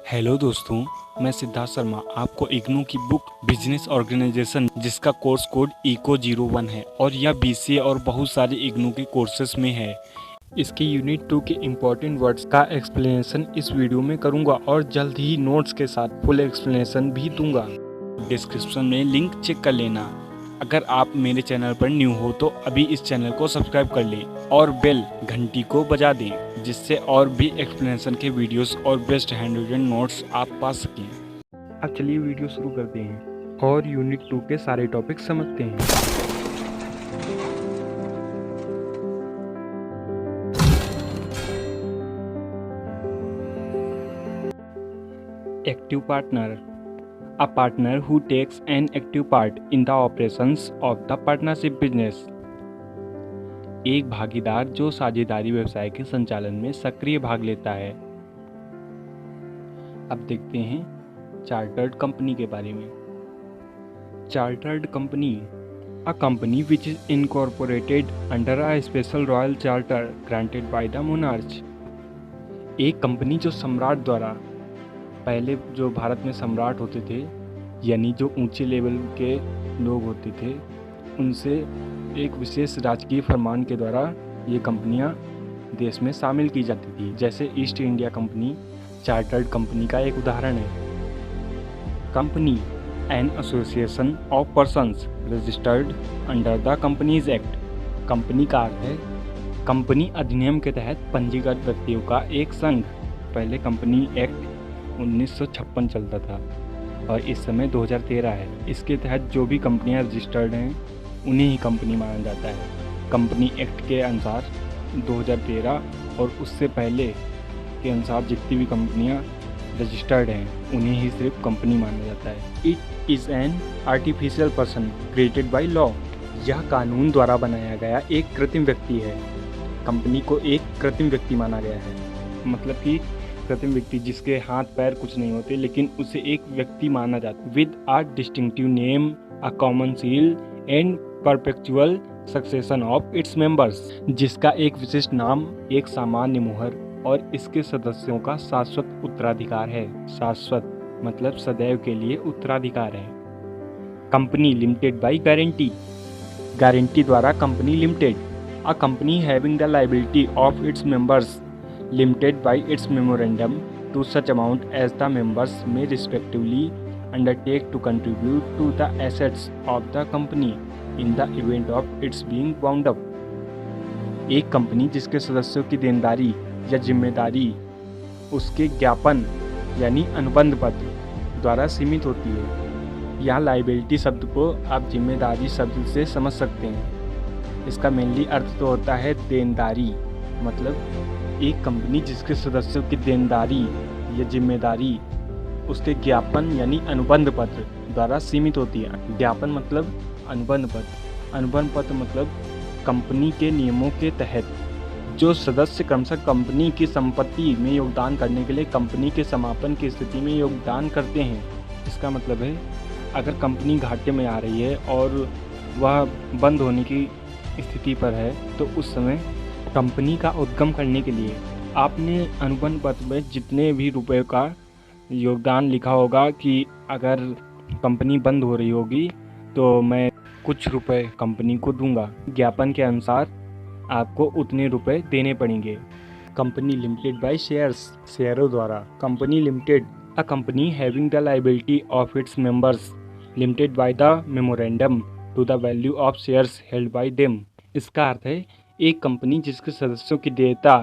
Hello दोस्तों, मैं सिद्धार्थ शर्मा आपको इग्नू की बुक बिजनेस ऑर्गेनाइजेशन जिसका कोर्स कोड इको 01 है और यह बीसीए और बहुत सारे इग्नू के कोर्सेस में है। इसके यूनिट 2 के इम्पोर्टेंट वर्ड्स का एक्सप्लेनेशन इस वीडियो में करूंगा और जल्द ही नोट्स के साथ फुल एक्सप्लेनेशन भी दूंगा। डिस्क्रिप्शन में लिंक चेक कर लेना। अगर आप मेरे चैनल पर न्यू हो तो अभी इस चैनल को सब्सक्राइब कर लें और बेल घंटी को बजा दें, जिससे और भी एक्सप्लेनेशन के वीडियोस और बेस्ट हैंड रिटन नोट्स आप पा सकें। अब चलिए वीडियो शुरू करते हैं और यूनिट 2 के सारे टॉपिक समझते हैं। Active partner, a partner who takes an active part in the operations of the partnership business। एक भागीदार जो साझेदारी व्यवसाय के संचालन में सक्रिय भाग लेता है। अब देखते हैं चार्टर्ड कंपनी के बारे में। Chartered company, a company which is incorporated under a special royal charter granted by the monarch। एक कंपनी जो सम्राट द्वारा, पहले जो भारत में सम्राट होते थे यानी जो ऊंचे लेवल के लोग होते थे, उनसे एक विशेष राजकीय फरमान के द्वारा ये कंपनियां देश में शामिल की जाती थी। जैसे east India company chartered company का एक उदाहरण है। Company, N association of persons registered under the companies act. Company का अर्थ है कंपनी अधिनियम के तहत पंजीकृत व्यक्तियों का एक संघ। पहले कंपनी एक्ट 1956 चलता था और इस समय 2013 है। इसके तहत जो भी कंपनियां रजिस्टर्ड हैं उन्हें ही कंपनी माना जाता है। कंपनी एक्ट के अनुसार 2013 और उससे पहले के अनुसार जितनी भी कंपनियां रजिस्टर्ड हैं उन्हें ही सिर्फ कंपनी माना जाता है। It is an artificial person created by law. यह कानून द्वारा बनाया गया एक कृत्रिम व्यक्ति है। कंपनी को एक कृत्रिम व्यक्ति माना गया है, मतलब कि कृत्रिम व्यक्ति जिसके हाथ पैर कुछ नहीं होते, लेकिन उसे एक व्यक्ति माना जाता है। With a distinctive name, a common seal and perpetual succession of its members. जिसका एक विशिष्ट नाम, एक सामान्य मुहर और इसके सदस्यों का शाश्वत उत्तराधिकार है। शाश्वत मतलब सदैव के लिए उत्तराधिकार है। Company limited by guarantee. Guarantee द्वारा company limited. A company having the liability of its members limited by its memorandum to such amount as the members may respectively undertake to contribute to the assets of the company in the event of its being wound up। एक company जिसके सदस्यों की देनदारी या जिम्मेदारी उसके ज्ञापन यानी अनुबंध पत्र द्वारा सीमित होती है। यहाँ लाइबिलिटी शब्द को आप जिम्मेदारी शब्द से समझ सकते हैं। इसका मेनली अर्थ तो होता है देनदारी, मतलब एक कंपनी जिसके सदस्यों की देनदारी या जिम्मेदारी उसके ज्ञापन यानी अनुबंध पत्र द्वारा सीमित होती है। ज्ञापन मतलब अनुबंध पत्र, अनुबंध पत्र मतलब कंपनी के नियमों के तहत जो सदस्य क्रमशः कंपनी की संपत्ति में योगदान करने के लिए कंपनी के समापन की स्थिति में योगदान करते हैं। इसका मतलब है अगर कंपनी घाटे में आ रही है और वह बंद होने की स्थिति पर है तो उस समय कंपनी का उद्गम करने के लिए आपने अनुबंध पत्र में जितने भी रुपए का योगदान लिखा होगा कि अगर कंपनी बंद हो रही होगी तो मैं कुछ रुपए कंपनी को दूंगा। ज्ञापन के अनुसार आपको उतने रुपए देने पड़ेंगे। कंपनी लिमिटेड बाय शेयर्स, शेयरों द्वारा। Company limited, a company having the liability of its members limited by the memorandum to the value of shares held by them. इसका अर्थ है एक कंपनी जिसके सदस्यों की देयता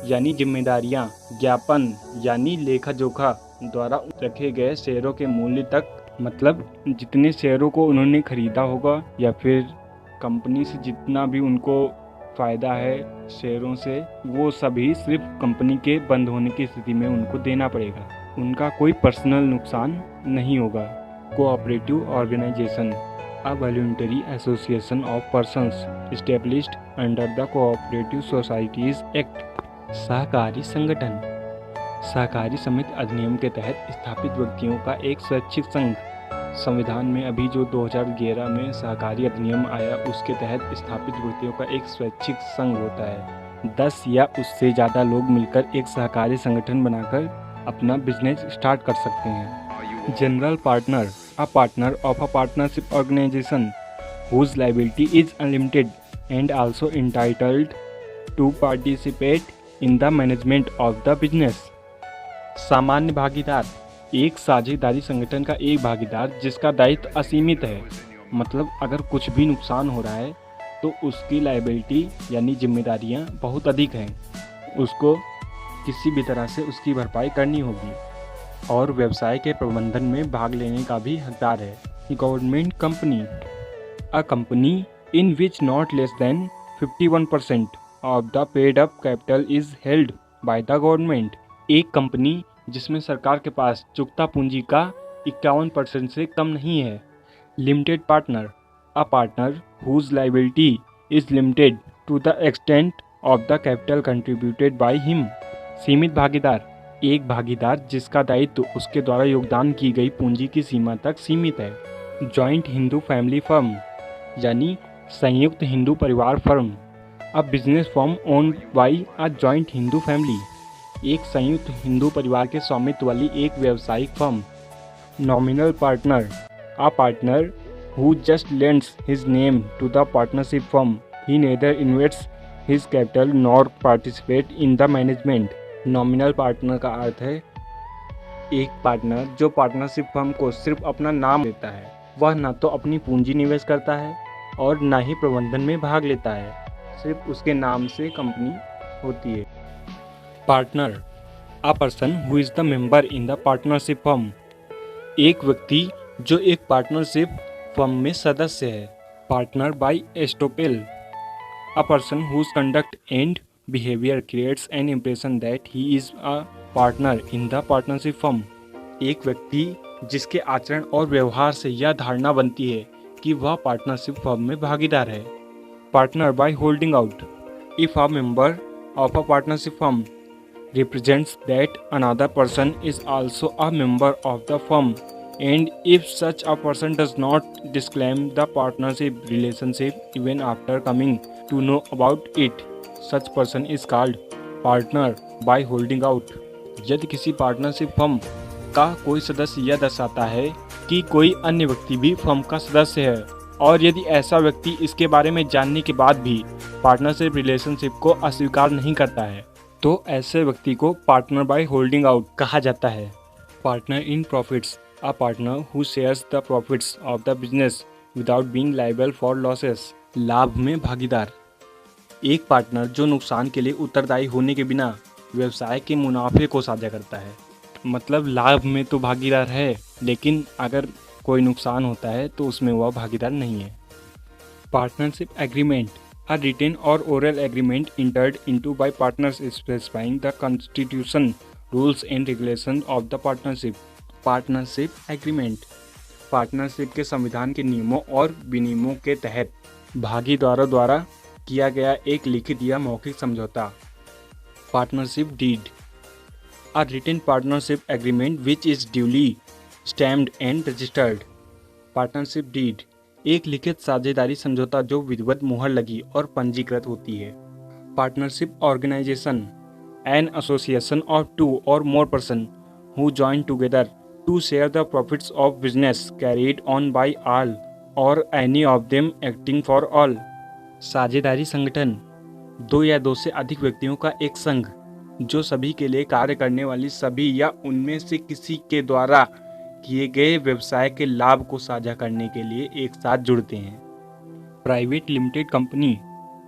यानी जिम्मेदारियां, ज्ञापन यानी लेखा जोखा द्वारा रखे गए शेयरों के मूल्य तक, मतलब जितने शेयरों को उन्होंने खरीदा होगा या फिर कंपनी से जितना भी उनको फ़ायदा है शेयरों से, वो सभी सिर्फ कंपनी के बंद होने की स्थिति में उनको देना पड़ेगा। उनका कोई पर्सनल नुकसान नहीं होगा। Cooperative organisation, a voluntary association of persons established under the Cooperative Societies Act। सहकारी संगठन, सहकारी समिति अधिनियम के तहत स्थापित व्यक्तियों का एक स्वैच्छिक संघ। संविधान में अभी जो 2011 में सहकारी अधिनियम आया उसके तहत स्थापित व्यक्तियों का एक स्वैच्छिक संघ होता है। 10 या उससे ज़्यादा लोग मिलकर एक सहकारी संगठन बनाकर अपना बिजनेस स्टार्ट कर सकते हैं। General partner, a partner of a partnership organisation whose liability is unlimited and also entitled to participate in the management of the business। सामान्य भागीदार, एक साझेदारी संगठन का एक भागीदार जिसका दायित्व असीमित है, मतलब अगर कुछ भी नुकसान हो रहा है तो उसकी लायबिलिटी यानी जिम्मेदारियां बहुत अधिक हैं, उसको किसी भी तरह से उसकी भरपाई करनी होगी और व्यवसाय के प्रबंधन में भाग लेने का भी हकदार है। Government company, a company in which not less than 51% of the paid up capital is held by the government। एक कंपनी जिसमें सरकार के पास चुकता पूंजी का 51% से कम नहीं है। Limited partner, a partner whose liability is limited to the extent of the capital contributed by him। सीमित भागीदार, एक भागीदार जिसका दायित्व उसके द्वारा योगदान की गई पूंजी की सीमा तक सीमित है। जॉइंट हिंदू फैमिली फर्म यानी संयुक्त हिंदू परिवार firm, a business firm owned by a joint Hindu family, एक संयुक्त हिंदू परिवार के स्वामित्व वाली एक व्यावसायिक firm. Nominal partner, a partner who just lends his name to the partnership firm, he neither invests his capital nor participate in the management. Nominal partner का अर्थ है एक पार्टनर जो पार्टनरशिप फर्म को सिर्फ अपना नाम देता है, वह न तो अपनी पूंजी निवेश करता है और न ही प्रबंधन में भाग लेता है, सिर्फ उसके नाम से कंपनी होती है। Partner, a person who is the member in the partnership firm, एक व्यक्ति जो एक पार्टनरशिप फर्म में सदस्य है। Partner by estoppel, a person whose conduct and behaviour creates an impression that he is a partner in the partnership firm, एक व्यक्ति जिसके आचरण और व्यवहार से यह धारणा बनती है कि वह पार्टनरशिप फर्म में भागीदार है। Partner by holding out, if a member of a partnership firm represents that another person is also a member of the firm and if such a person does not disclaim the partnership relationship even after coming to know about it, such person is called partner by holding out. यदि किसी partnership firm का कोई सदस्य यह दर्शाता है कि कोई अन्य व्यक्ति भी फर्म का सदस्य है और यदि ऐसा व्यक्ति इसके बारे में जानने के बाद भी पार्टनरशिप रिलेशनशिप को अस्वीकार नहीं करता है तो ऐसे व्यक्ति को पार्टनर बाय होल्डिंग आउट कहा जाता है। Partner in profits, a partner who shares the profits of the business without being liable for losses. लाभ में भागीदार, एक पार्टनर जो नुकसान के लिए उत्तरदायी होने के बिना व्यवसाय के मुनाफे को साझा करता है, मतलब लाभ में तो भागीदार है लेकिन अगर कोई नुकसान होता है तो उसमें वह भागीदार नहीं है। पार्टनरशिप एग्रीमेंट, अ रिटन और oral agreement entered into bye partners specifying the constitution rules and regulation of the partnership. Partnership agreement, partnership के संविधान के नियमों और विनियमों के तहत भागीदारों द्वारा किया गया एक लिखित या मौखिक समझौता। Partnership deed, a written partnership agreement which is duly stamped and registered। Partnership deed, एक लिखित साझेदारी समझौता जो विधिवत मुहर लगी और पंजीकृत होती है। Partnership organisation, an association of two or more person who join together to share the profits of business carried on by all or any of them acting for all. साझेदारी संगठन, दो या दो से अधिक व्यक्तियों का एक संघ जो सभी के लिए कार्य करने वाली सभी या उनमें से किसी के द्वारा किए गए व्यवसाय के लाभ को साझा करने के लिए एक साथ जुड़ते हैं। Private limited company,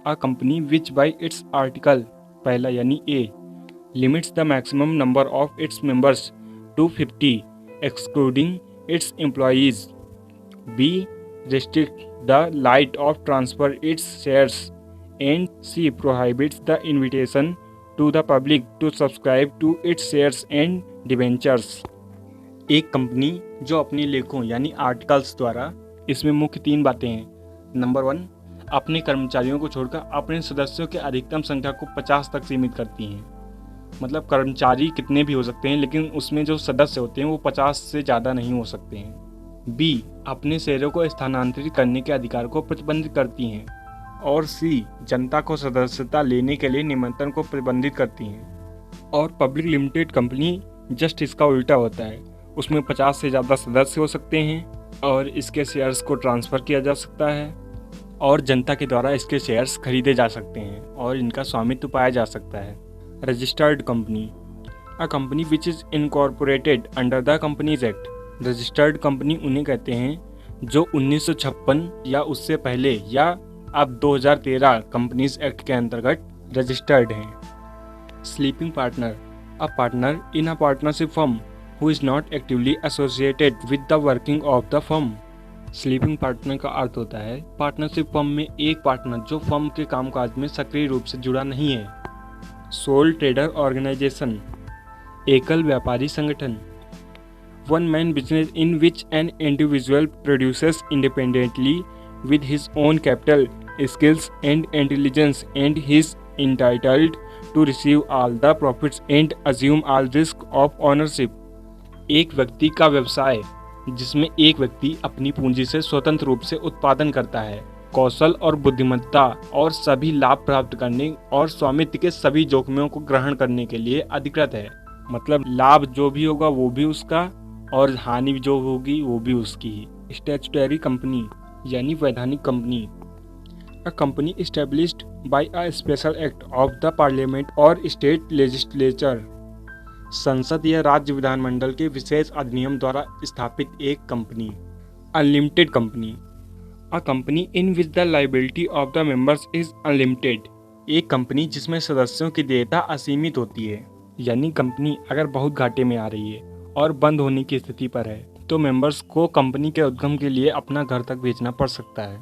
a company which by its article, पहला यानी A, limits the maximum number of its members to 50 excluding its employees, B restrict the right of transfer its shares, and C prohibits the invitation to the public to subscribe to its shares and debentures। एक company जो अपने लेखों यानी articles द्वारा, इसमें मुख्य 3 बातें हैं। नंबर 1, अपने कर्मचारियों को छोड़कर अपने सदस्यों की अधिकतम संख्या को 50 तक सीमित करती हैं, मतलब कर्मचारी कितने भी हो सकते हैं लेकिन उसमें जो सदस्य होते हैं वो 50 से ज़्यादा नहीं हो सकते हैं। बी, अपने शेयरों को स्थानांतरित करने के अधिकार को प्रतिबंधित करती हैं। और सी, जनता को सदस्यता लेने के लिए निमंत्रण को प्रतिबंधित करती हैं। और पब्लिक लिमिटेड कंपनी जस्ट इसका उल्टा होता है। उसमें 50 से ज़्यादा सदस्य हो सकते हैं और इसके शेयर्स को ट्रांसफ़र किया जा सकता है और जनता के द्वारा इसके शेयर्स खरीदे जा सकते हैं और इनका स्वामित्व पाया जा सकता है। Registered company, a company which is incorporated under the companies act. Registered company उन्हें कहते हैं जो 1956 या उससे पहले या अब 2013 कंपनीज एक्ट के अंतर्गत रजिस्टर्ड हैं। Sleeping partner, a partner in a partnership firm who is not actively associated with the working of the firm. Sleeping partner का अर्थ होता है पार्टनरशिप फर्म में एक पार्टनर जो फर्म के कामकाज में सक्रिय रूप से जुड़ा नहीं है। सोल ट्रेडर ऑर्गेनाइजेशन, एकल व्यापारी संगठन। One man business in which an individual produces independently with his own capital, skills and intelligence and he is entitled to receive all the profits and assume all risk of ownership। एक व्यक्ति का व्यवसाय जिसमें एक व्यक्ति अपनी पूंजी से स्वतंत्र रूप से उत्पादन करता है, कौशल और बुद्धिमत्ता और सभी लाभ प्राप्त करने और स्वामित्व के सभी जोखिमों को ग्रहण करने के लिए अधिकृत है। मतलब लाभ जो भी होगा वो भी उसका और हानि जो होगी वो भी उसकी ही। स्टैट्यूटरी कंपनी यानी वैधानिक company, a company established bye a special act of the parliament और स्टेट लेजिस्लेचर। संसद या राज्य विधानमंडल के विशेष अधिनियम द्वारा स्थापित एक company. Unlimited company, a company in which the liability of the members is unlimited. एक कंपनी जिसमें सदस्यों की देयता असीमित होती है, यानी कंपनी अगर बहुत घाटे में आ रही है और बंद होने की स्थिति पर है तो मेंबर्स को कंपनी के उद्गम के लिए अपना घर तक बेचना पड़ सकता है।